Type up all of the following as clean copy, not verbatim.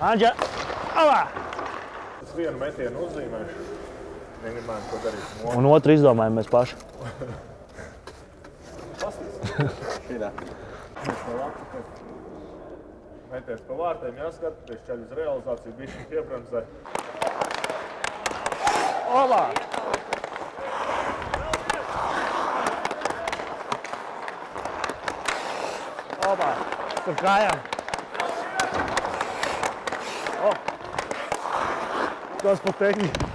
Anģa! Alā! Es vienu metienu uzzīmēšu. Negribējām to darīt. Un otru izdomājam mēs paši. Šīdā. Meties pa vārtiem, jāskatāties, ceļ uz realizāciju, bišķi piebremzē. Olā! Olā! Tur kājām. O! Tas pat tehnika.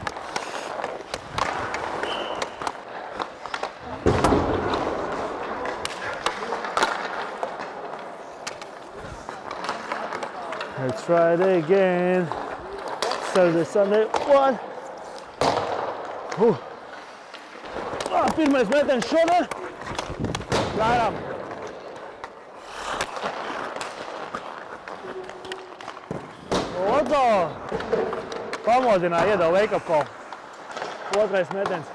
Let's try it again. Saturday, Sunday, one. Pirmais metiens šodien. Gājām. Oto. Pamodināja, iedeva wake up call. Otrais metiens.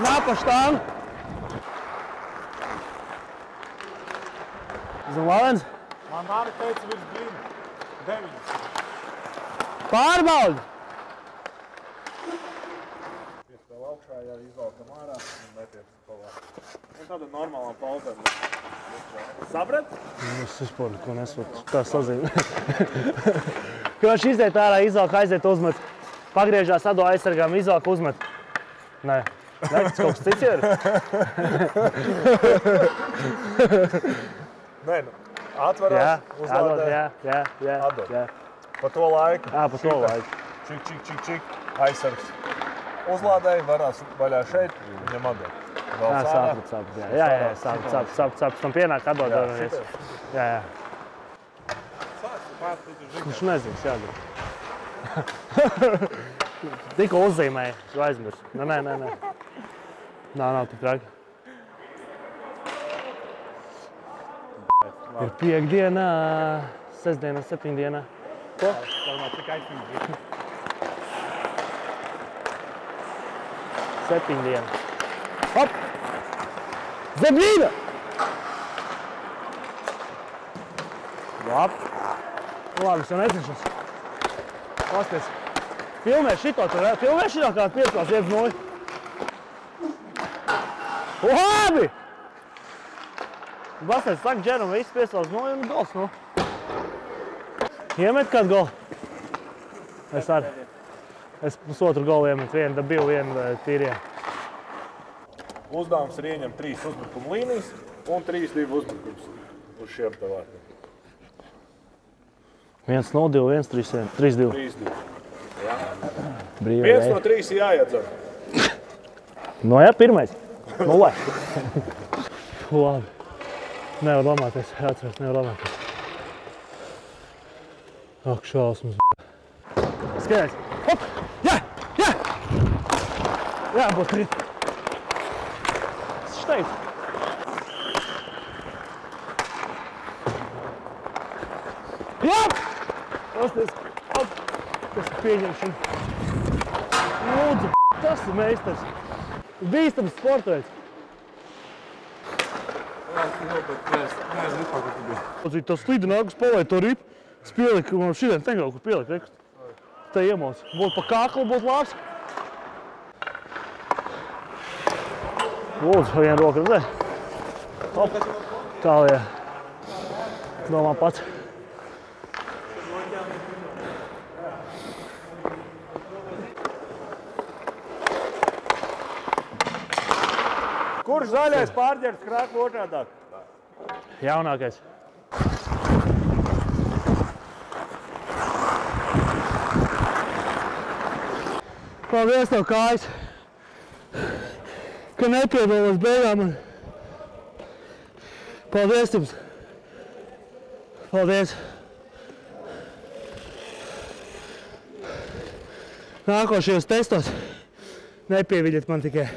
Nāpa štānu. Zem Lavens? Man arī teica virs brīna. 9. Pārbaudi! Pies vēl augšā, jā, izvalkam ārā un metiet pa vārtu. Un tāda normālā pauzēm. Sabrat? Es vispār neko nesaprotu. Tā sazīme. Kroči iziet ārā, izvalk, aiziet, uzmet. Pagriežās, atdo aizsargām, izvalk, uzmet. Nē. Nē, tas kaut kas cits ir. Nē, nu, atverās, uzlādē. Jā. Atdod. Pa to laiku. Jā, pa to laiku. Čik, aizsargs. Uzlādēji, varās vaļā šeit, viņam atdod. Jā, sāp. Tam pienāk atdod vēlreiz. Jā. Viņš nezins, jādara. Tikko uzzīmēja, tu aizmirs. Nē. Nav tik traki. Ir piekdienā, sestdienā, septiņdienā. Ko? Cik aizsargs. Septiņdiena. Hop! Zemļīna! Labi. Labi, es jau nezinšos. Pasties. Filmē šito, filmē šito kā 5-1-0. Labi! Bastais saka, Džeram, viss piesauc 0 un gols, nu. Iemet kādu golu? Es arī. Es pusotru golu iemet, vienu dabīju, vienu tīriem. Uzdevums ir ieņemt 3 uzbrukuma līnijas un 3-2 uzbrukums uz šiem te vārtiem. 1-0, 1-3-1, 3-2. 3-2. Jā. Brīvē. 1 no 3 jāiedzer. No jā, pirmais. 0. Labi. Nevar lamāties, atceros, nevar lamāties. Ak, šausmas. Skaties. Hop! Jā! Jā, būs krīt. Es teicu. Jā! Pasties. Hop! Tas pieņemšana. Lūdzu, tas ir meistars. Bīstams sportveids. Tas slīda nākus palaid to ripu. Es pieliku, man šitien te kaut kur pieliku. Te iemauc. Būtu pa kāklu, būtu labs. Lūdzu, viena roka, redzē? Hop. Tālajā. Domā pats. Kurš zaļais pārģērbs krāku otrādāk? Jaunākais. Paldies tev, kājas, ka nepiedalos beigām. Paldies jums. Paldies. Nākošajos testos nepieviļat man tikai.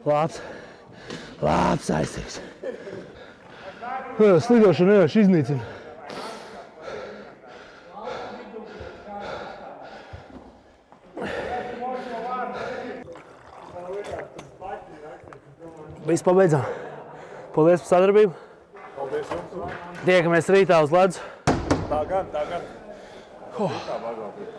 Labs aizsargs. Slidošana nevaši iznīcina. Viss pabeidzām. Paldies par sadarbību. Paldies jums. Tiekamies rītā uz ledus. Tā gan. Tā bagātīgi.